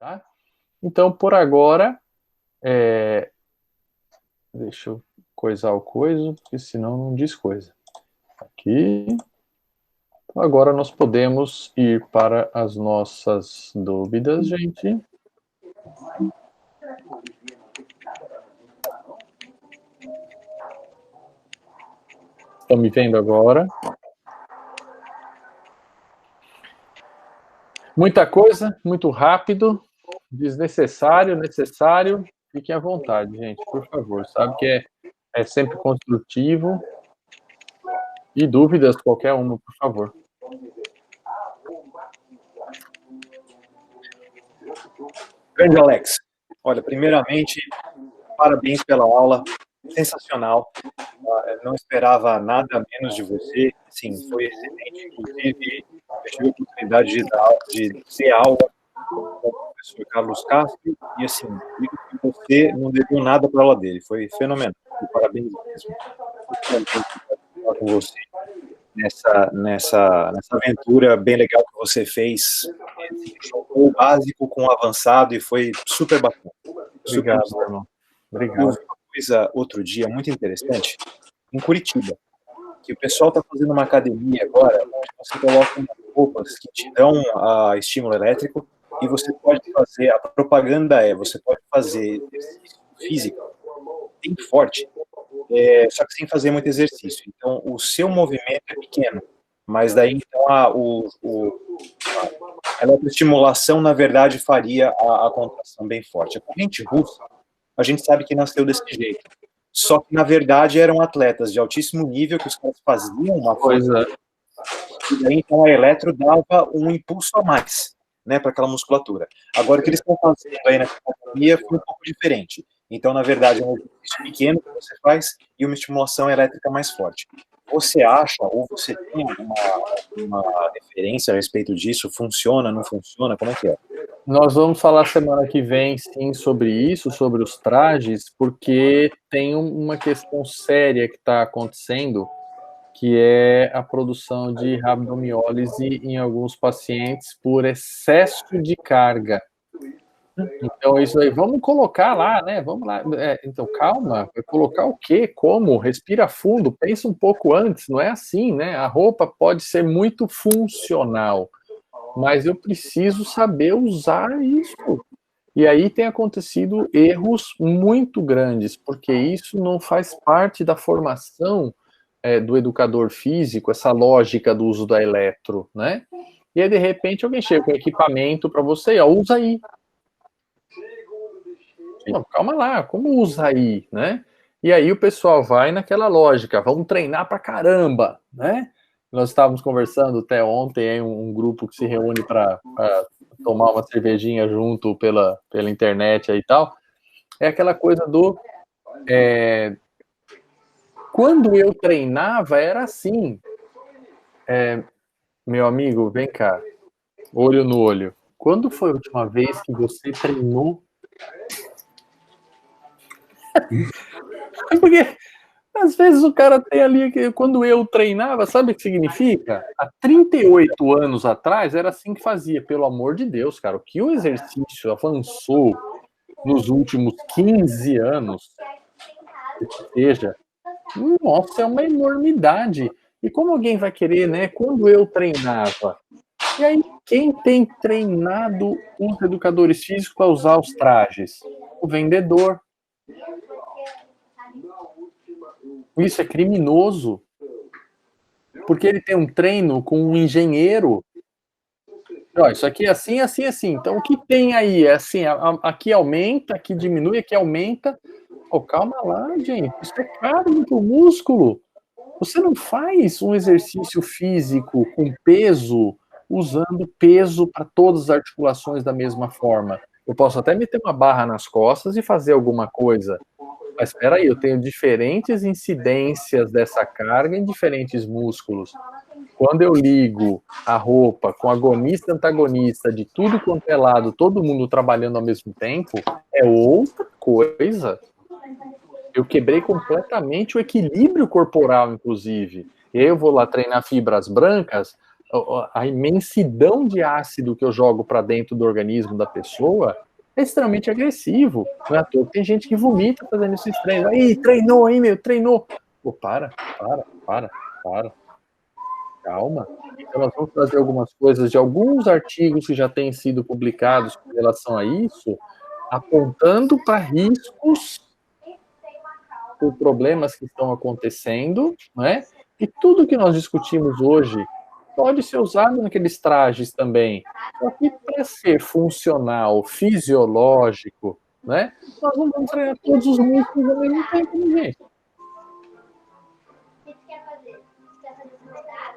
tá? Então, por agora, deixa eu coisar o coiso, porque senão não diz coisa. Aqui. Então, agora nós podemos ir para as nossas dúvidas, gente. Estão me vendo agora? Muita coisa, muito rápido, desnecessário, necessário. Fiquem à vontade, gente, por favor. Sabe que é sempre construtivo. E dúvidas, qualquer uma, por favor. Grande Alex, olha, primeiramente, parabéns pela aula, sensacional. Não esperava nada menos de você. Sim, foi excelente. Inclusive, eu tive a oportunidade de ter aula com o professor Carlos Castro e, assim, digo que você não deveu nada para a aula dele. Foi fenomenal. Parabéns mesmo. Estar com você nessa aventura bem legal que você fez. O básico com o avançado e foi super bacana. Obrigado, super irmão. Obrigado. Eu vi uma coisa outro dia muito interessante em Curitiba, que o pessoal está fazendo uma academia agora, onde você coloca umas roupas que te dão estímulo elétrico e você pode fazer, a propaganda você pode fazer exercício físico bem forte, só que sem fazer muito exercício. Então, o seu movimento é pequeno, mas daí, então, a eletroestimulação, na verdade, faria a contração bem forte. A corrente russa, a gente sabe que nasceu desse jeito. Só que, na verdade, eram atletas de altíssimo nível que os caras faziam uma força. E daí, então, a eletro dava um impulso a mais, né, para aquela musculatura. Agora, o que eles estão fazendo aí na academia foi um pouco diferente. Então, na verdade, é um exercício pequeno que você faz e uma estimulação elétrica mais forte. Você acha, ou você tem uma referência a respeito disso? Funciona, não funciona? Como é que é? Nós vamos falar semana que vem, sim, sobre isso, sobre os trajes, porque tem uma questão séria que está acontecendo, que é a produção de rabdomiólise em alguns pacientes por excesso de carga. Então, isso aí, vamos colocar lá, né? Vamos lá. Então, calma, vai colocar o quê? Como? Respira fundo, pensa um pouco antes, não é assim, né? A roupa pode ser muito funcional, mas eu preciso saber usar isso. E aí tem acontecido erros muito grandes, porque isso não faz parte da formação do educador físico, essa lógica do uso da eletro, né? E aí, de repente, alguém chega com equipamento para você, ó, usa aí. Não, calma lá, como usa aí, né? E aí o pessoal vai naquela lógica, vamos treinar pra caramba, né? Nós estávamos conversando até ontem, um grupo que se reúne para tomar uma cervejinha junto pela internet aí e tal. É aquela coisa do... Quando eu treinava, era assim. Meu amigo, vem cá, olho no olho. Quando foi a última vez que você treinou? Porque às vezes o cara tem ali, quando eu treinava, sabe o que significa? Há 38 anos atrás era assim que fazia, pelo amor de Deus, cara. O que o exercício avançou nos últimos 15 anos, seja, nossa, é uma enormidade. E como alguém vai querer, né? Quando eu treinava. E aí, quem tem treinado os educadores físicos para usar os trajes? O vendedor. Isso é criminoso. Porque ele tem um treino com um engenheiro. Ó, isso aqui é assim, assim, assim. Então, o que tem aí? É assim, aqui aumenta, aqui diminui, aqui aumenta. Oh, calma lá, gente. Isso é caro para o músculo. Você não faz um exercício físico com peso, usando peso para todas as articulações da mesma forma. Eu posso até meter uma barra nas costas e fazer alguma coisa. Mas espera aí, eu tenho diferentes incidências dessa carga em diferentes músculos. Quando eu ligo a roupa com agonista e antagonista de tudo quanto é lado, todo mundo trabalhando ao mesmo tempo, é outra coisa. Eu quebrei completamente o equilíbrio corporal, inclusive. Eu vou lá treinar fibras brancas, a imensidão de ácido que eu jogo para dentro do organismo da pessoa é extremamente agressivo. Não é à toa que tem gente que vomita fazendo esses treinos. Aí, treinou, hein, meu, treinou. Pô, para. Calma. Então, nós vamos trazer algumas coisas de alguns artigos que já têm sido publicados com relação a isso, apontando para riscos por problemas que estão acontecendo, né? E tudo que nós discutimos hoje pode ser usado naqueles trajes também. Só que para ser funcional, fisiológico, né? Nós não vamos treinar todos os músculos ao mesmo tempo, gente.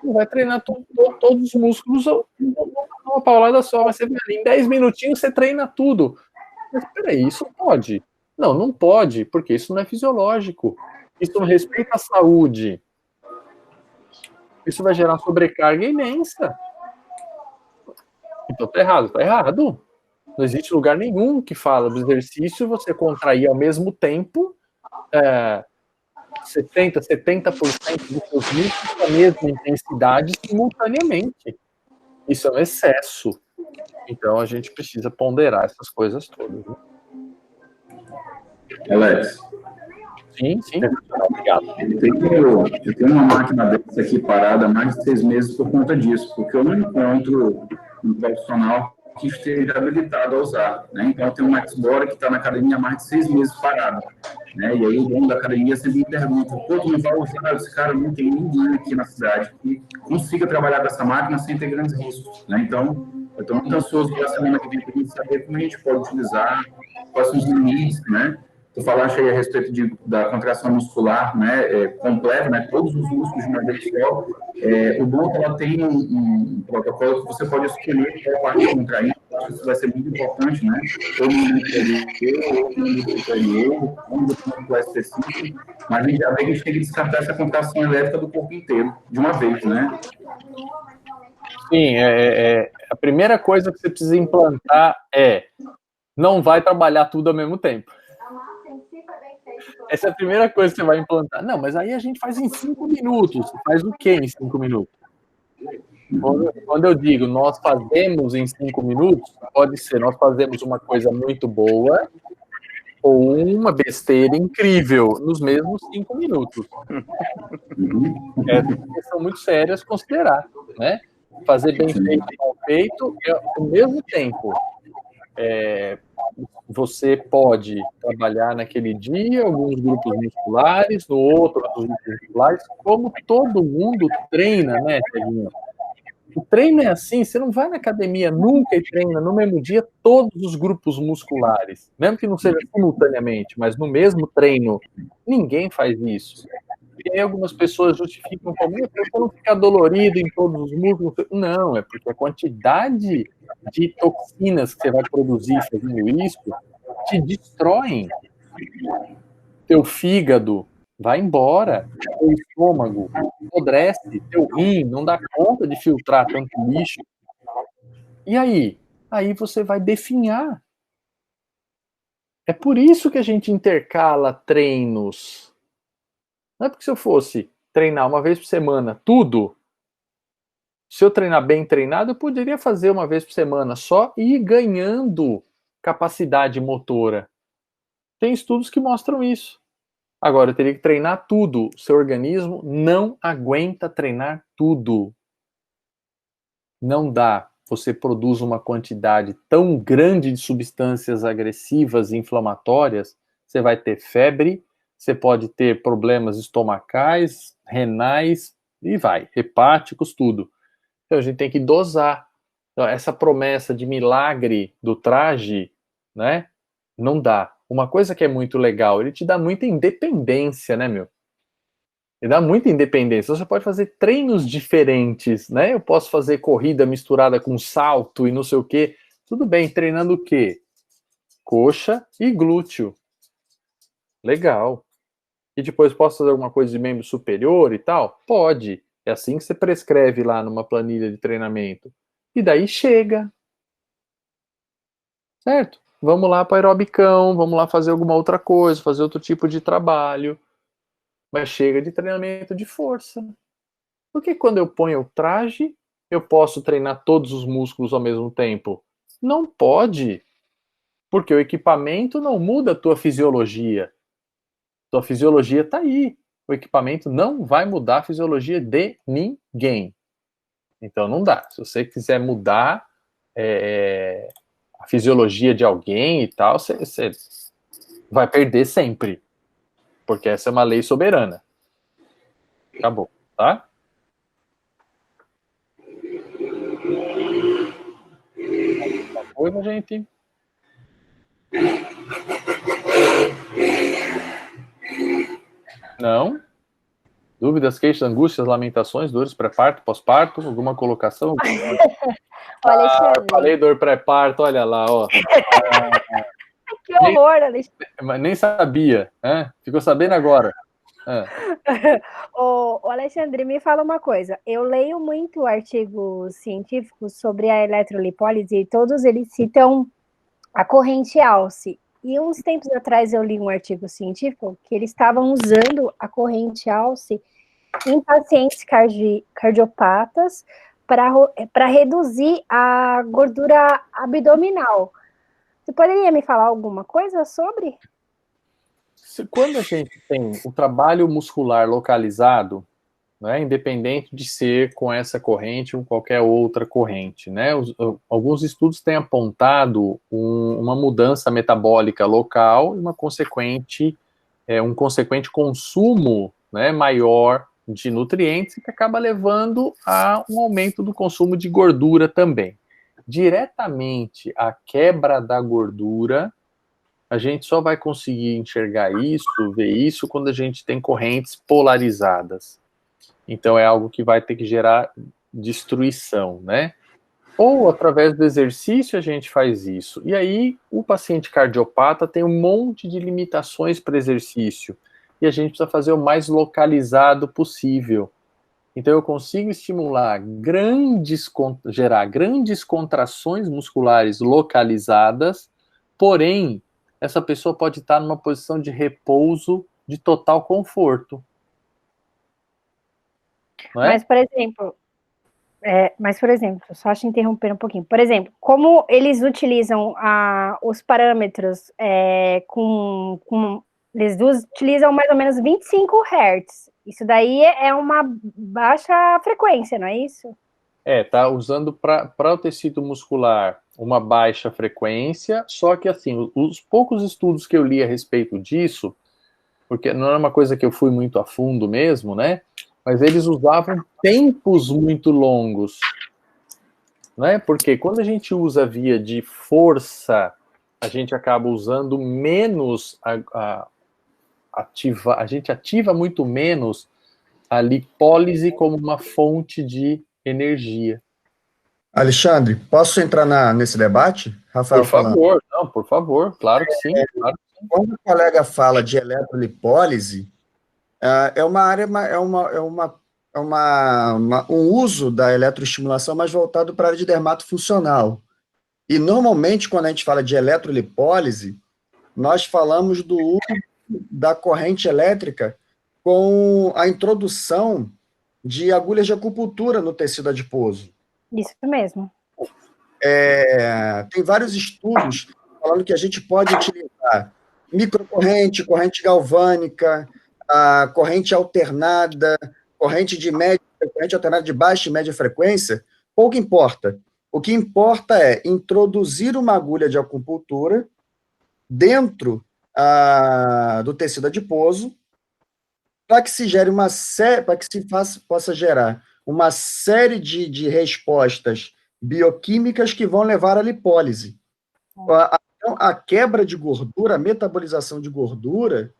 Não vai treinar todos os músculos numa paulada só, mas você vê ali, em 10 minutinhos você treina tudo. Mas peraí, isso pode? Não, não pode, porque isso não é fisiológico. Isso não respeita a saúde. Isso vai gerar sobrecarga imensa. Então tá errado, tá errado. Não existe lugar nenhum que fala do exercício você contrair ao mesmo tempo 70% dos seus músculos com a mesma intensidade simultaneamente. Isso é um excesso. Então a gente precisa ponderar essas coisas todas. Né? Alex. Sim. Obrigado. Eu tenho uma máquina dessa aqui parada há mais de 6 meses por conta disso, porque eu não encontro um profissional que esteja habilitado a usar. Né? Então, eu tenho um Maxbora que está na academia há mais de 6 meses parado. Né? E aí, o dono da academia sempre me pergunta: pô, tu não vai usar? Esse cara, não tem ninguém aqui na cidade que consiga trabalhar com essa máquina sem ter grandes riscos. Né? Então, eu estou muito ansioso para a semana que vem para a gente saber como a gente pode utilizar, quais são os limites, né? Tu falaste aí a respeito da contração muscular, né, completa, né, todos os músculos de uma vez só. O bom é que ela tem um protocolo que você pode escolher qual parte contrair. Acho que isso vai ser muito importante, né? Ou no inferior, ou no superior, ou no muscular específico. Mas a gente já vê que a gente tem que descartar essa contração elétrica do corpo inteiro, de uma vez, né? Sim, a primeira coisa que você precisa implantar não vai trabalhar tudo ao mesmo tempo. Essa é a primeira coisa que você vai implantar. Não, mas aí a gente faz em 5 minutos. Faz o quê em 5 minutos? Quando eu digo nós fazemos em 5 minutos, pode ser nós fazemos uma coisa muito boa ou uma besteira incrível nos mesmos 5 minutos. São muito sérias considerar, né? Fazer bem feito e mal feito ao mesmo tempo. Você pode trabalhar naquele dia alguns grupos musculares, no outro outros grupos musculares, como todo mundo treina, né, Teguinho? O treino é assim, você não vai na academia nunca e treina no mesmo dia todos os grupos musculares, mesmo que não seja simultaneamente, mas no mesmo treino. Ninguém faz isso. E aí algumas pessoas justificam como para não ficar dolorido em todos os músculos. Não, é porque a quantidade de toxinas que você vai produzir fazendo isso te destroem. Teu fígado vai embora, teu estômago apodrece, teu rim não dá conta de filtrar tanto lixo. E aí? Aí você vai definhar. É por isso que a gente intercala treinos. Não é porque se eu fosse treinar uma vez por semana tudo, se eu treinar bem treinado, eu poderia fazer uma vez por semana só e ir ganhando capacidade motora. Tem estudos que mostram isso. Agora, eu teria que treinar tudo. Seu organismo não aguenta treinar tudo. Não dá. Você produz uma quantidade tão grande de substâncias agressivas e inflamatórias, você vai ter febre, você pode ter problemas estomacais, renais, e vai, hepáticos, tudo. Então, a gente tem que dosar. Então, essa promessa de milagre do traje, né, não dá. Uma coisa que é muito legal, ele te dá muita independência, né, meu? Ele dá muita independência. Você pode fazer treinos diferentes, né? Eu posso fazer corrida misturada com salto e não sei o quê. Tudo bem, treinando o quê? Coxa e glúteo. Legal. E depois posso fazer alguma coisa de membro superior e tal? Pode. É assim que você prescreve lá numa planilha de treinamento. E daí chega. Certo? Vamos lá para aerobicão, vamos lá fazer alguma outra coisa, fazer outro tipo de trabalho. Mas chega de treinamento de força. Porque quando eu ponho o traje, eu posso treinar todos os músculos ao mesmo tempo? Não pode, porque o equipamento não muda a tua fisiologia. Tua fisiologia está aí. O equipamento não vai mudar a fisiologia de ninguém. Então não dá. Se você quiser mudar a fisiologia de alguém e tal, você vai perder sempre. Porque essa é uma lei soberana. Acabou, tá? Uma coisa, gente. Não? Dúvidas, queixas, angústias, lamentações, dores pré-parto, pós-parto, alguma colocação? Alexandre. Falei dor pré-parto, olha lá, ó. Que horror, Alexandre. Mas nem sabia, né? Ficou sabendo agora. Ô, Alexandre, me fala uma coisa. Eu leio muito artigos científicos sobre a eletrolipólise e todos eles citam a corrente Alce. E uns tempos atrás eu li um artigo científico que eles estavam usando a Alce em pacientes cardiopatas para reduzir a gordura abdominal. Você poderia me falar alguma coisa sobre? Quando a gente tem o trabalho muscular localizado, né, independente de ser com essa corrente ou qualquer outra corrente, né, alguns estudos têm apontado uma mudança metabólica local e um consequente consumo, né, maior de nutrientes, que acaba levando a um aumento do consumo de gordura também. Diretamente a quebra da gordura, a gente só vai conseguir enxergar isso, ver isso, quando a gente tem correntes polarizadas. Então é algo que vai ter que gerar destruição, né? Ou através do exercício a gente faz isso. E aí o paciente cardiopata tem um monte de limitações para exercício. E a gente precisa fazer o mais localizado possível. Então eu consigo estimular gerar grandes contrações musculares localizadas, porém essa pessoa pode estar numa posição de repouso de total conforto. Não é? Mas, por exemplo, só te interromper um pouquinho. Por exemplo, como eles utilizam os parâmetros eles utilizam mais ou menos 25 Hz. Isso daí é uma baixa frequência, não é isso? Tá usando para o tecido muscular uma baixa frequência, só que assim, os poucos estudos que eu li a respeito disso, porque não é uma coisa que eu fui muito a fundo mesmo, né? Mas eles usavam tempos muito longos, né? Porque quando a gente usa via de força, a gente acaba usando menos a gente ativa muito menos a lipólise como uma fonte de energia. Alexandre, posso entrar nesse debate? Rafael por favor, não, por favor, claro que sim. Claro que sim. Quando o colega fala de eletrolipólise, é um uso da eletroestimulação mais voltado para a área de dermatofuncional. E, normalmente, quando a gente fala de eletrolipólise, nós falamos do uso da corrente elétrica com a introdução de agulhas de acupuntura no tecido adiposo. Isso mesmo. Tem vários estudos falando que a gente pode utilizar microcorrente, corrente galvânica, corrente alternada, corrente alternada de baixa e média frequência, pouco importa. O que importa é introduzir uma agulha de acupuntura dentro do tecido adiposo para que se gere possa gerar uma série de respostas bioquímicas que vão levar à lipólise. Então, a quebra de gordura, a metabolização de gordura,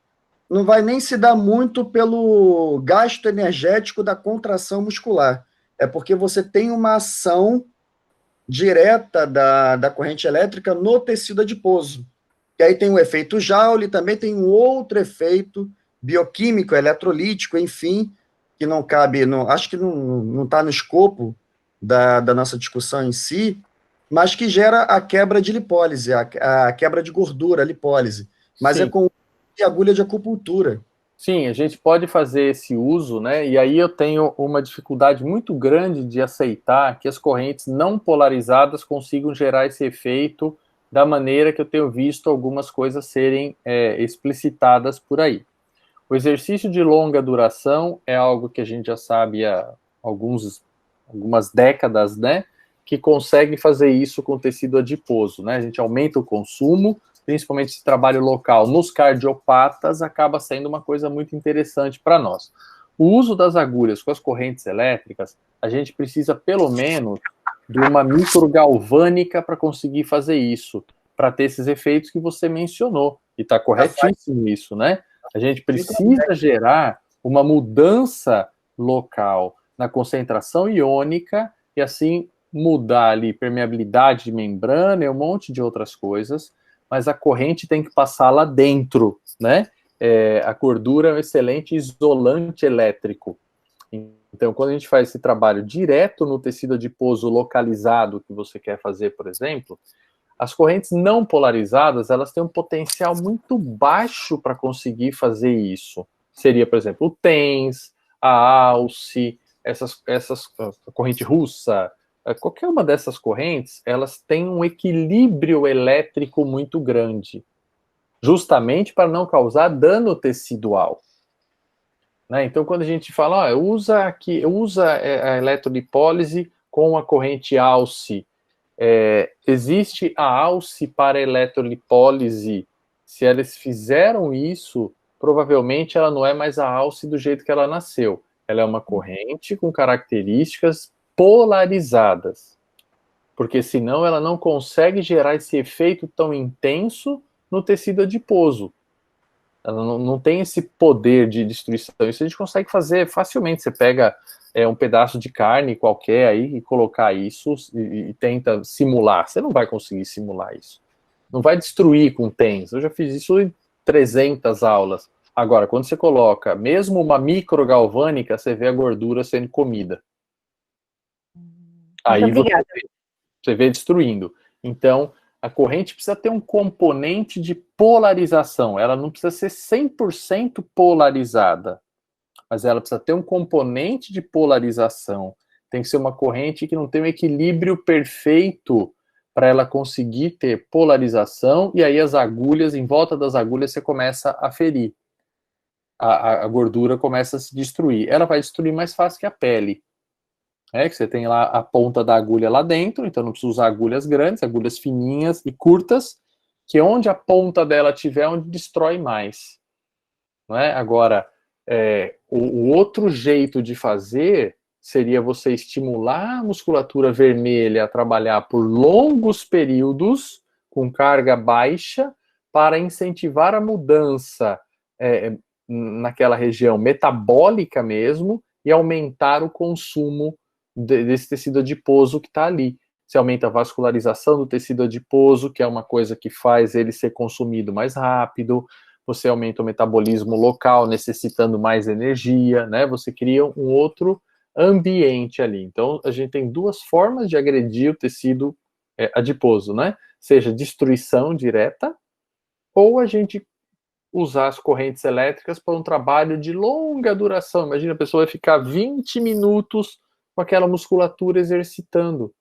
não vai nem se dar muito pelo gasto energético da contração muscular. É porque você tem uma ação direta da corrente elétrica no tecido adiposo. E aí tem o efeito Joule, também tem um outro efeito bioquímico, eletrolítico, enfim, que não cabe, acho que não está no escopo da nossa discussão em si, mas que gera a quebra de lipólise, a quebra de gordura, a lipólise. Mas sim, é com agulha de acupuntura. Sim, a gente pode fazer esse uso, né? E aí eu tenho uma dificuldade muito grande de aceitar que as correntes não polarizadas consigam gerar esse efeito da maneira que eu tenho visto algumas coisas serem explicitadas por aí. O exercício de longa duração é algo que a gente já sabe há algumas décadas, né? Que consegue fazer isso com tecido adiposo, né? A gente aumenta o consumo, principalmente esse trabalho local nos cardiopatas, acaba sendo uma coisa muito interessante para nós. O uso das agulhas com as correntes elétricas, a gente precisa pelo menos de uma microgalvânica para conseguir fazer isso, para ter esses efeitos que você mencionou. E está corretíssimo isso, né? A gente precisa gerar uma mudança local na concentração iônica e assim mudar ali permeabilidade de membrana e um monte de outras coisas, mas a corrente tem que passar lá dentro, né? A gordura é um excelente isolante elétrico. Então, quando a gente faz esse trabalho direto no tecido adiposo localizado que você quer fazer, por exemplo, as correntes não polarizadas, elas têm um potencial muito baixo para conseguir fazer isso. Seria, por exemplo, o TENS, a ALCE, a corrente russa, qualquer uma dessas correntes, elas têm um equilíbrio elétrico muito grande, justamente para não causar dano tecidual. Né? Então, quando a gente fala, usa a eletrolipólise com a corrente ALCE, existe a ALCE para eletrolipólise. Se eles fizeram isso, provavelmente ela não é mais a ALCE do jeito que ela nasceu. Ela é uma corrente com características polarizadas. Porque senão ela não consegue gerar esse efeito tão intenso no tecido adiposo. Ela não tem esse poder de destruição. Isso a gente consegue fazer facilmente. Você pega um pedaço de carne qualquer aí e colocar isso e tenta simular. Você não vai conseguir simular isso. Não vai destruir com TENS. Eu já fiz isso em 300 aulas. Agora, quando você coloca mesmo uma microgalvânica, você vê a gordura sendo comida. Aí você vê destruindo. Então, a corrente precisa ter um componente de polarização. Ela não precisa ser 100% polarizada, mas ela precisa ter um componente de polarização. Tem que ser uma corrente que não tem um equilíbrio perfeito para ela conseguir ter polarização, e aí as agulhas, em volta das agulhas, você começa a ferir. A gordura começa a se destruir. Ela vai destruir mais fácil que a pele. Que você tem lá a ponta da agulha lá dentro, então não precisa usar agulhas grandes, agulhas fininhas e curtas, que onde a ponta dela tiver, onde destrói mais. Não é? Agora, o outro jeito de fazer seria você estimular a musculatura vermelha a trabalhar por longos períodos, com carga baixa, para incentivar a mudança naquela região metabólica mesmo, e aumentar o consumo desse tecido adiposo que está ali. Você aumenta a vascularização do tecido adiposo, que é uma coisa que faz ele ser consumido mais rápido. Você aumenta o metabolismo local, necessitando mais energia, né? Você cria um outro ambiente ali. Então, a gente tem duas formas de agredir o tecido adiposo, né? Seja destruição direta, ou a gente usar as correntes elétricas para um trabalho de longa duração. Imagina, a pessoa vai ficar 20 minutos com aquela musculatura exercitando.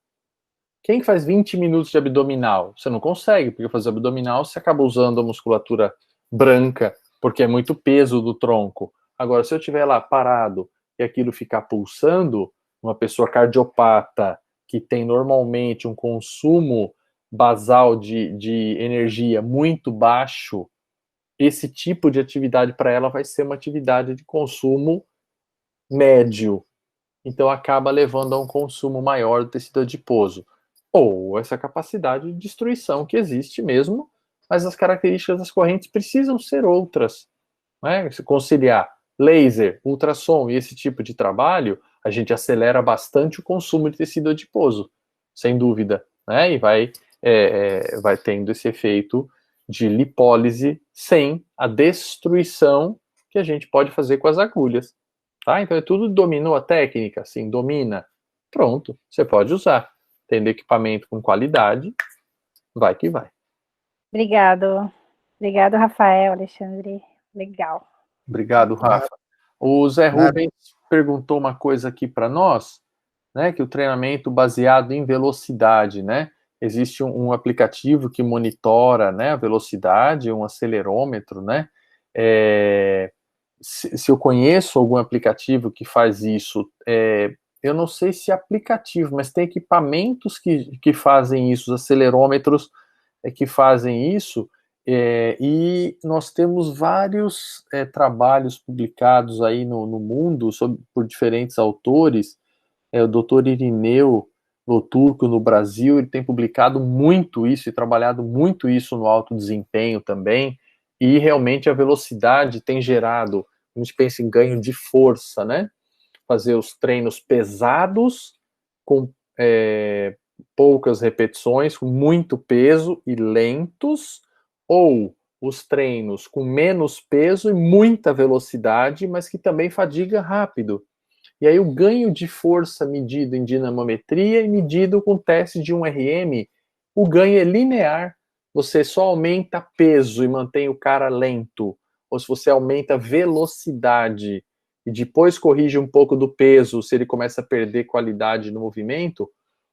Quem faz 20 minutos de abdominal? Você não consegue, porque fazer abdominal você acaba usando a musculatura branca, porque é muito peso do tronco. Agora, se eu estiver lá parado e aquilo ficar pulsando, uma pessoa cardiopata que tem normalmente um consumo basal de energia muito baixo, esse tipo de atividade para ela vai ser uma atividade de consumo médio. Então acaba levando a um consumo maior do tecido adiposo. Ou essa capacidade de destruição que existe mesmo, mas as características das correntes precisam ser outras. Né? Se conciliar laser, ultrassom e esse tipo de trabalho, a gente acelera bastante o consumo de tecido adiposo, sem dúvida. Né? E vai tendo esse efeito de lipólise sem a destruição que a gente pode fazer com as agulhas. Tá? Então, tudo dominou a técnica? Sim, domina. Pronto, você pode usar. Tendo equipamento com qualidade, vai que vai. Obrigado. Obrigado, Rafael, Alexandre. Legal. Obrigado, Rafa. O Zé Rubens perguntou uma coisa aqui para nós, né, que o treinamento baseado em velocidade, né? Existe um aplicativo que monitora, né, a velocidade, um acelerômetro, né? Se eu conheço algum aplicativo que faz isso, eu não sei se é aplicativo, mas tem equipamentos que fazem isso, os acelerômetros que fazem isso, e nós temos vários trabalhos publicados aí no mundo por diferentes autores. O doutor Irineu Loturco, no Brasil, ele tem publicado muito isso e trabalhado muito isso no alto desempenho também, e realmente a velocidade tem gerado, a gente pensa em ganho de força, né? Fazer os treinos pesados, com poucas repetições, com muito peso e lentos, ou os treinos com menos peso e muita velocidade, mas que também fadiga rápido. E aí o ganho de força medido em dinamometria e medido com teste de 1RM, o ganho é linear. Você só aumenta peso e mantém o cara lento, ou se você aumenta velocidade e depois corrige um pouco do peso, se ele começa a perder qualidade no movimento,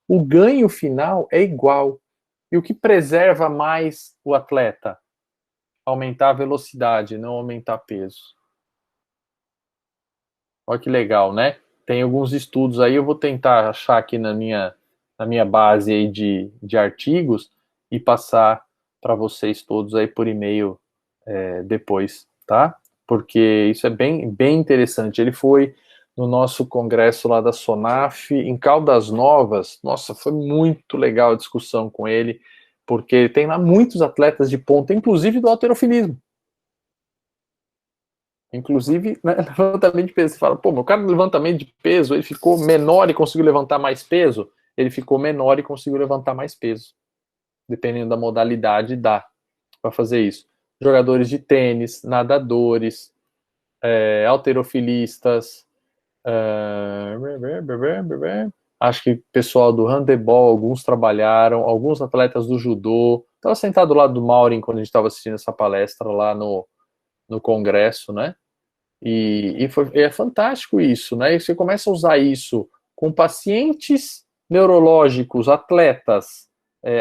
o ganho final é igual. E o que preserva mais o atleta? Aumentar a velocidade, não aumentar peso. Olha que legal, né? Tem alguns estudos aí, eu vou tentar achar aqui na minha base aí de artigos e passar para vocês todos aí por e-mail depois, tá? Porque isso é bem, bem interessante. Ele foi no nosso congresso lá da SONAF, em Caldas Novas. Nossa, foi muito legal a discussão com ele, porque tem lá muitos atletas de ponta, inclusive do halterofilismo. Inclusive, né, levantamento de peso, você fala, pô, meu cara no levantamento de peso, ele ficou menor e conseguiu levantar mais peso? Ele ficou menor e conseguiu levantar mais peso. Dependendo da modalidade, dá para fazer isso. Jogadores de tênis, nadadores, halterofilistas, acho que pessoal do handebol, alguns trabalharam, alguns atletas do judô. Estava sentado do lado do Maureen quando a gente estava assistindo essa palestra lá no congresso, né? E é fantástico isso, né? E você começa a usar isso com pacientes neurológicos, atletas,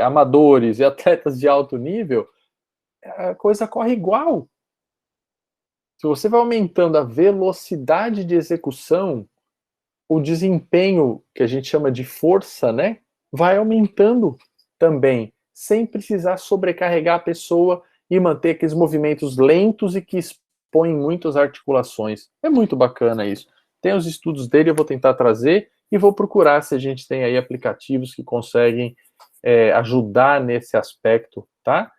amadores e atletas de alto nível, a coisa corre igual. Se você vai aumentando a velocidade de execução, o desempenho, que a gente chama de força, né? Vai aumentando também, sem precisar sobrecarregar a pessoa e manter aqueles movimentos lentos e que expõem muitas articulações. É muito bacana isso. Tem os estudos dele, eu vou tentar trazer e vou procurar se a gente tem aí aplicativos que conseguem ajudar nesse aspecto, tá?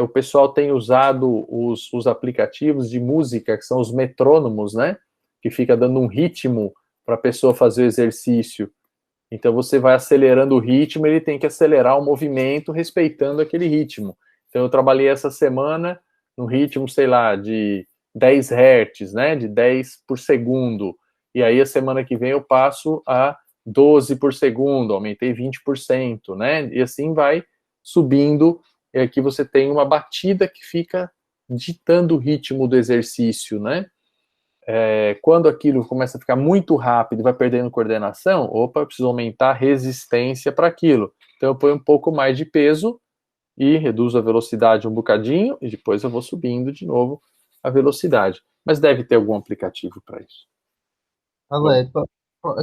O pessoal tem usado os aplicativos de música, que são os metrônomos, né? Que fica dando um ritmo para a pessoa fazer o exercício. Então você vai acelerando o ritmo, ele tem que acelerar o movimento respeitando aquele ritmo. Então eu trabalhei essa semana no ritmo, sei lá, de 10 Hz, né, de 10 por segundo. E aí a semana que vem eu passo a 12 por segundo, aumentei 20%, né? E assim vai subindo. E aqui você tem uma batida que fica ditando o ritmo do exercício, né? Quando aquilo começa a ficar muito rápido e vai perdendo coordenação, opa, eu preciso aumentar a resistência para aquilo. Então eu ponho um pouco mais de peso e reduzo a velocidade um bocadinho e depois eu vou subindo de novo a velocidade. Mas deve ter algum aplicativo para isso.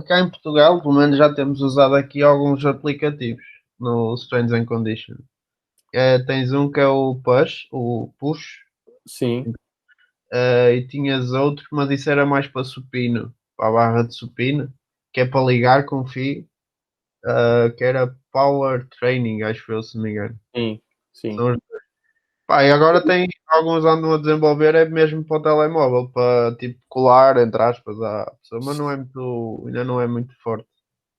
Cá em Portugal, pelo menos já temos usado aqui alguns aplicativos no Strength and Conditioning. Tens um que é o Push. Sim. E tinhas outro, mas isso era mais para supino, para a barra de supino, que é para ligar com fio, que era Power Training, acho eu, se não me engano. Sim, sim. E agora tem alguns andam a desenvolver, é mesmo para o telemóvel, para tipo colar, entre aspas, à pessoa, mas ainda não é muito forte.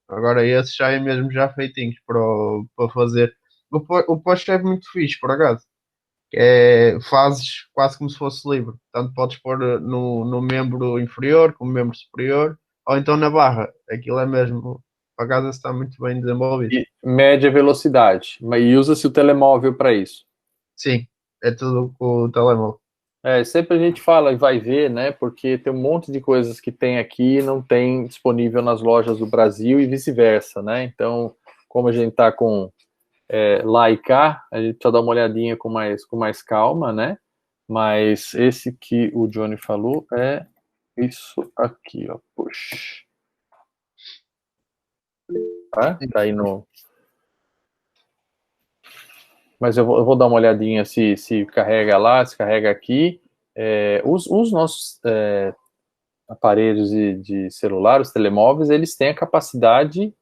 Agora esses já é mesmo já feitinhos para fazer. O Push é muito fixe, por acaso. Fazes quase como se fosse livre. Tanto podes pôr no membro inferior, como membro superior, ou então na barra. Aquilo é mesmo, por acaso está muito bem desenvolvido. E média velocidade, mas usa-se o telemóvel para isso. Sim, é tudo com o telemóvel. Sempre a gente fala e vai ver, né? Porque tem um monte de coisas que tem aqui e não tem disponível nas lojas do Brasil e vice-versa, né? Então, como a gente está com lá e cá, a gente precisa dar uma olhadinha com mais calma, né? Mas esse que o Johnny falou é isso aqui, ó. Push. Tá aí no... Mas eu vou dar uma olhadinha se carrega lá, se carrega aqui. Os nossos aparelhos de celular, os telemóveis, eles têm a capacidade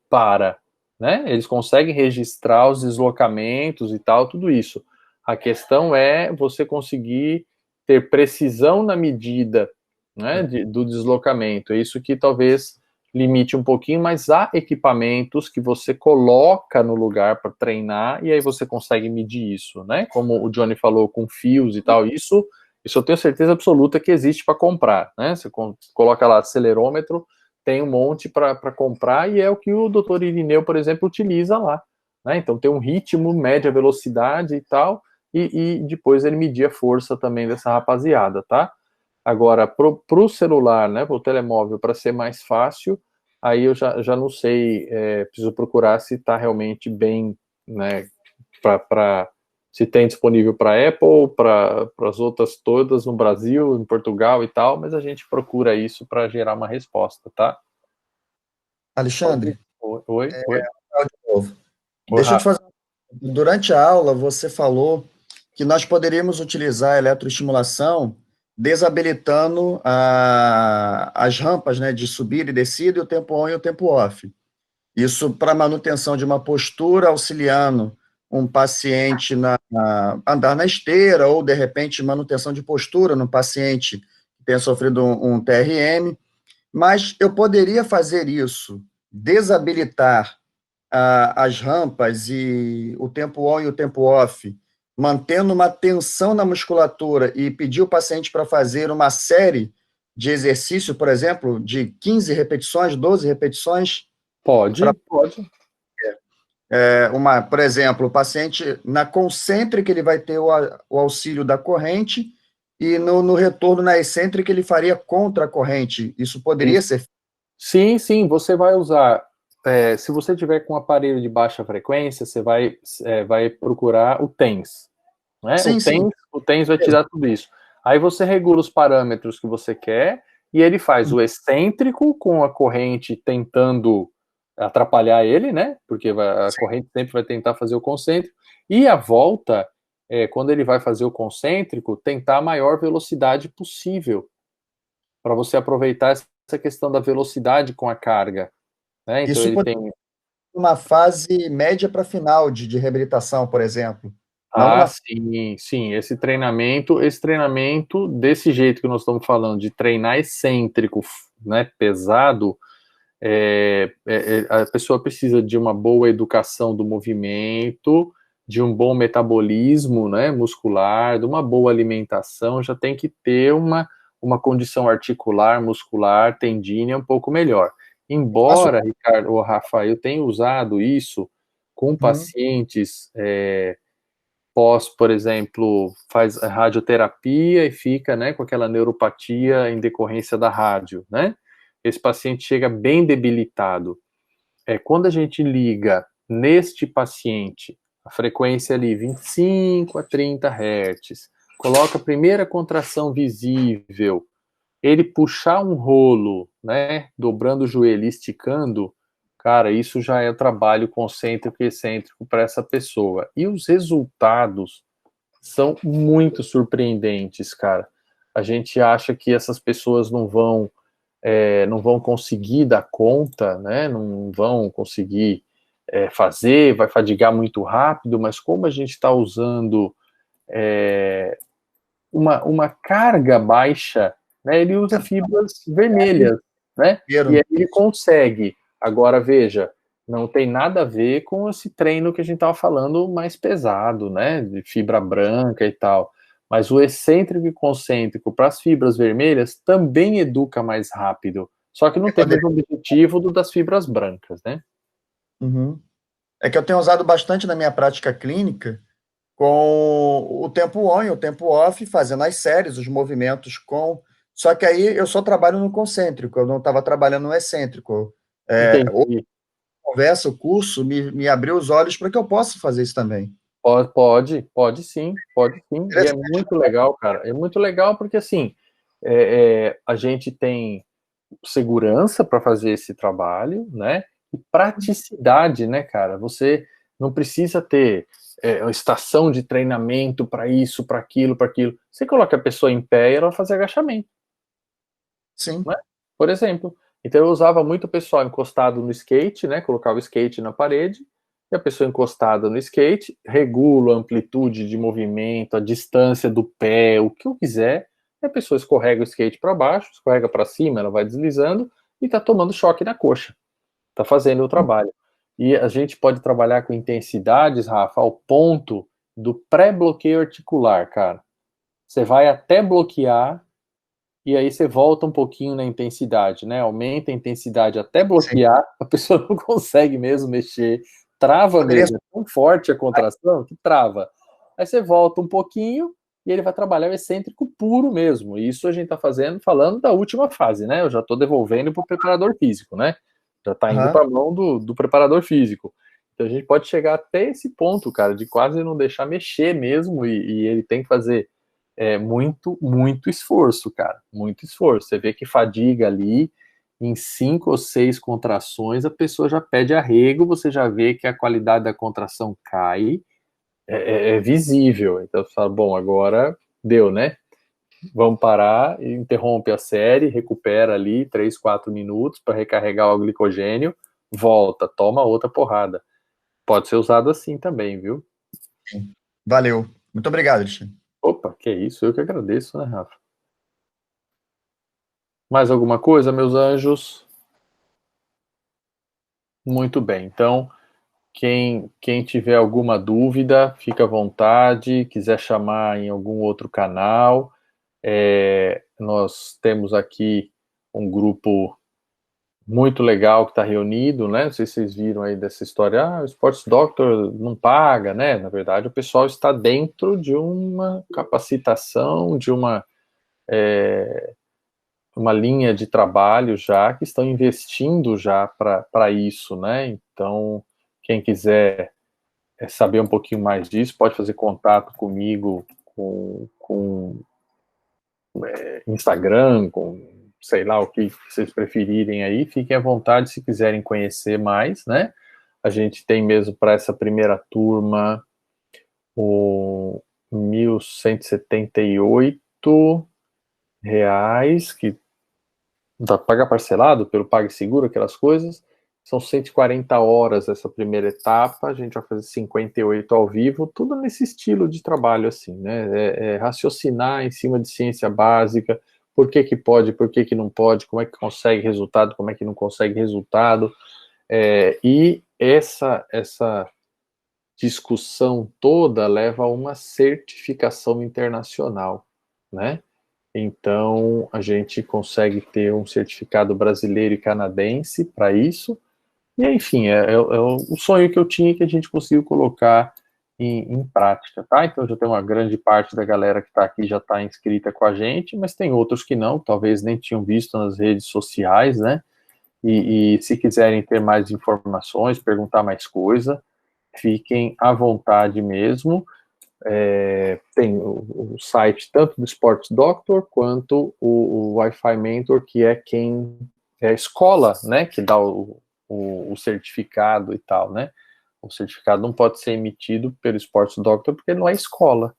né? Eles conseguem registrar os deslocamentos e tal, tudo isso. A questão é você conseguir ter precisão na medida, né, do deslocamento. É isso que talvez limite um pouquinho, mas há equipamentos que você coloca no lugar para treinar e aí você consegue medir isso, né? Como o Johnny falou, com fios e tal, isso eu tenho certeza absoluta que existe para comprar, né? Você coloca lá acelerômetro, tem um monte para comprar e é o que o Dr. Irineu, por exemplo, utiliza lá, né? Então tem um ritmo, média velocidade e tal, e depois ele media a força também dessa rapaziada, tá? Agora, pro celular, né, pro telemóvel, para ser mais fácil, aí eu já não sei, preciso procurar se está realmente bem, né, se tem disponível para Apple, para as outras todas no Brasil, em Portugal e tal, mas a gente procura isso para gerar uma resposta, tá? Alexandre, Oi. de novo. Deixa eu te fazer. Durante a aula, você falou que nós poderíamos utilizar a eletroestimulação desabilitando as rampas, né, de subida e descida, e o tempo on e o tempo off. Isso para manutenção de uma postura, auxiliando um paciente andar na esteira, ou, de repente, manutenção de postura no paciente que tenha sofrido um TRM. Mas eu poderia fazer isso, desabilitar as rampas e o tempo on e o tempo off, mantendo uma tensão na musculatura e pedir o paciente para fazer uma série de exercício, por exemplo, de 15 repetições, 12 repetições? Pode. Por exemplo, o paciente, na concêntrica, ele vai ter o auxílio da corrente, e no retorno na excêntrica, ele faria contra a corrente. Isso poderia ser? Sim, você vai usar. Se você tiver com um aparelho de baixa frequência, você vai procurar o TENS. Né? O TENS vai te dar tudo isso. Aí você regula os parâmetros que você quer e ele faz o excêntrico com a corrente tentando atrapalhar ele, né? Porque a corrente sempre vai tentar fazer o concêntrico. E a volta, quando ele vai fazer o concêntrico, tentar a maior velocidade possível para você aproveitar essa questão da velocidade com a carga. Né? Então Isso ele tem uma fase média para final de reabilitação, por exemplo. Sim. Esse treinamento desse jeito que nós estamos falando, de treinar excêntrico, né, pesado, a pessoa precisa de uma boa educação do movimento, de um bom metabolismo, né, muscular, de uma boa alimentação, já tem que ter uma condição articular, muscular, tendínea um pouco melhor. Embora, Ricardo ou Rafa, eu tenha usado isso com pacientes por exemplo, faz radioterapia e fica, né, com aquela neuropatia em decorrência da rádio, né? Esse paciente chega bem debilitado. Quando a gente liga neste paciente a frequência ali 25 a 30 Hz, coloca a primeira contração visível, ele puxar um rolo, né, dobrando o joelho e esticando, cara, isso já é trabalho concêntrico e excêntrico para essa pessoa. E os resultados são muito surpreendentes, cara. A gente acha que essas pessoas não vão conseguir dar conta, né? Não vão conseguir fazer, vai fadigar muito rápido, mas como a gente está usando uma carga baixa, né? Ele usa fibras vermelhas, né? E aí ele consegue. Agora, veja, não tem nada a ver com esse treino que a gente estava falando mais pesado, né? De fibra branca e tal. Mas o excêntrico e concêntrico para as fibras vermelhas também educa mais rápido. Só que não tem o mesmo objetivo do das fibras brancas, né? É que eu tenho usado bastante na minha prática clínica com o tempo on e o tempo off, fazendo as séries, os movimentos com... Só que aí eu só trabalho no concêntrico, eu não estava trabalhando no excêntrico. Entendi. Conversa, o curso, me abriu os olhos para que eu possa fazer isso também. Pode sim, pode sim. E é muito legal, cara. É muito legal porque, assim, a gente tem segurança para fazer esse trabalho, né? E praticidade, né, cara? Você não precisa ter uma estação de treinamento para isso, para aquilo, para aquilo. Você coloca a pessoa em pé e ela vai fazer agachamento, Sim. né? Por exemplo. Então eu usava muito o pessoal encostado no skate, né? Colocava o skate na parede e a pessoa encostada no skate regula a amplitude de movimento, a distância do pé, o que eu quiser. E a pessoa escorrega o skate para baixo, escorrega para cima, ela vai deslizando e está tomando choque na coxa. Está fazendo o trabalho. E a gente pode trabalhar com intensidades, Rafa, ao ponto do pré-bloqueio articular, cara. Você vai até bloquear e aí você volta um pouquinho na intensidade, né? Aumenta a intensidade até bloquear, sim. A pessoa não consegue mesmo mexer, trava mesmo, é tão forte a contração que trava. Aí você volta um pouquinho e ele vai trabalhar o excêntrico puro mesmo. E isso a gente está falando da última fase, né? Eu já estou devolvendo para o preparador físico, né? Já está indo para a mão do preparador físico. Então a gente pode chegar até esse ponto, cara, de quase não deixar mexer mesmo e ele tem que fazer muito esforço, cara, muito esforço. Você vê que fadiga ali, em 5 ou 6 contrações, a pessoa já pede arrego, você já vê que a qualidade da contração cai, é visível. Então você fala, bom, agora deu, né? Vamos parar, interrompe a série, recupera ali 3, 4 minutos para recarregar o glicogênio, volta, toma outra porrada. Pode ser usado assim também, viu? Valeu. Muito obrigado, Alexandre. Opa, que isso, eu que agradeço, né, Rafa? Mais alguma coisa, meus anjos? Muito bem, então, quem tiver alguma dúvida, fica à vontade, quiser chamar em algum outro canal, nós temos aqui um grupo muito legal que está reunido, né? Não sei se vocês viram aí dessa história, o Sports Doctor não paga, né? Na verdade, o pessoal está dentro de uma capacitação, de uma linha de trabalho já que estão investindo já para isso, né? Então, quem quiser saber um pouquinho mais disso, pode fazer contato comigo com Instagram, com sei lá o que vocês preferirem aí, fiquem à vontade se quiserem conhecer mais, né? A gente tem mesmo para essa primeira turma o R$1.178, que dá para pagar parcelado pelo PagSeguro, aquelas coisas. São 140 horas essa primeira etapa, a gente vai fazer 58 ao vivo, tudo nesse estilo de trabalho, assim, né? Raciocinar em cima de ciência básica, por que pode, por que não pode, como é que consegue resultado, como é que não consegue resultado. E essa discussão toda leva a uma certificação internacional, né? Então, a gente consegue ter um certificado brasileiro e canadense para isso. E, enfim, o sonho que eu tinha que a gente conseguiu colocar em prática, tá? Então, já tem uma grande parte da galera que está aqui já está inscrita com a gente, mas tem outros que não, talvez nem tinham visto nas redes sociais, né? E se quiserem ter mais informações, perguntar mais coisa, fiquem à vontade mesmo. Tem o site tanto do Sports Doctor quanto o Wi-Fi Mentor, que é a escola, né, que dá o certificado e tal, né? O certificado não pode ser emitido pelo Sports Doctor porque não é escola.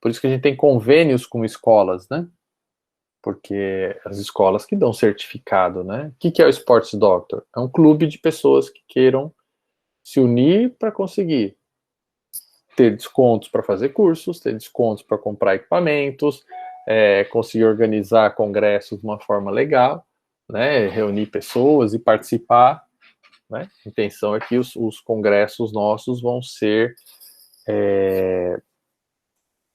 Por isso que a gente tem convênios com escolas, né? Porque as escolas que dão certificado, né? O que é o Sports Doctor? É um clube de pessoas que queiram se unir para conseguir ter descontos para fazer cursos, ter descontos para comprar equipamentos, conseguir organizar congressos de uma forma legal, né, reunir pessoas e participar, né? A intenção é que os congressos nossos vão ser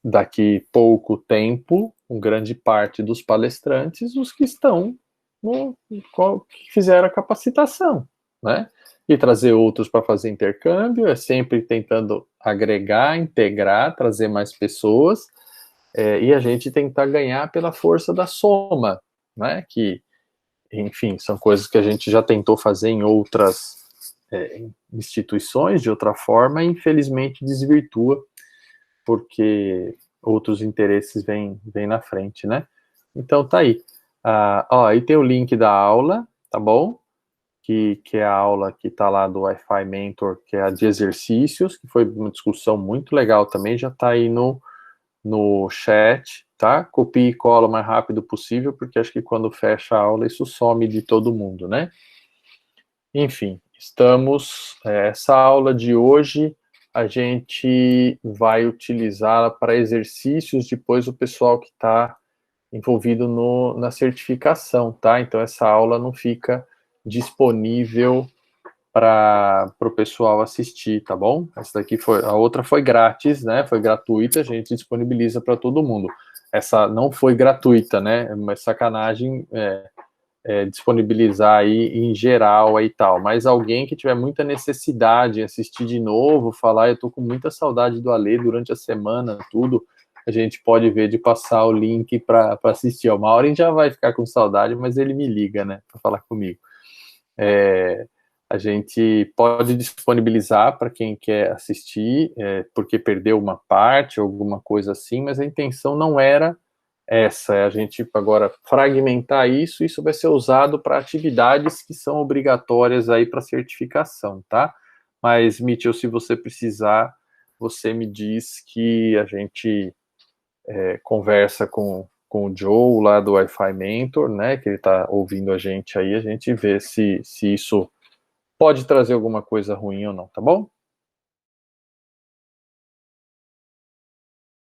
daqui pouco tempo, grande parte dos palestrantes, os que estão que fizeram a capacitação, né? e trazer outros para fazer intercâmbio, é sempre tentando agregar, integrar, trazer mais pessoas, e a gente tentar ganhar pela força da soma, né? Que, enfim, são coisas que a gente já tentou fazer em outras instituições de outra forma, e infelizmente desvirtua, porque outros interesses vêm na frente, né? Então tá aí. Aí tem o link da aula, tá bom? Que é a aula que tá lá do Wi-Fi Mentor, que é a de exercícios, que foi uma discussão muito legal também, já tá aí no chat, tá? Copie e cola o mais rápido possível, porque acho que quando fecha a aula isso some de todo mundo, né? Enfim, essa aula de hoje a gente vai utilizá-la para exercícios, depois o pessoal que está envolvido na certificação, tá? Então essa aula não fica disponível para o pessoal assistir, tá bom? A outra foi grátis, né? Foi gratuita, a gente disponibiliza para todo mundo. Essa não foi gratuita, né? É uma sacanagem disponibilizar aí em geral aí tal, mas alguém que tiver muita necessidade de assistir de novo, falar, eu tô com muita saudade do Alê durante a semana, tudo, a gente pode ver de passar o link para assistir. O Maureen já vai ficar com saudade, mas ele me liga, né, para falar comigo. A gente pode disponibilizar para quem quer assistir, porque perdeu uma parte, alguma coisa assim, mas a intenção não era a gente agora fragmentar isso vai ser usado para atividades que são obrigatórias aí para certificação, tá? Mas, Mitchell, se você precisar, você me diz que a gente conversa com o Joe lá do Wi-Fi Mentor, né, que ele está ouvindo a gente aí, a gente vê se isso pode trazer alguma coisa ruim ou não, tá bom?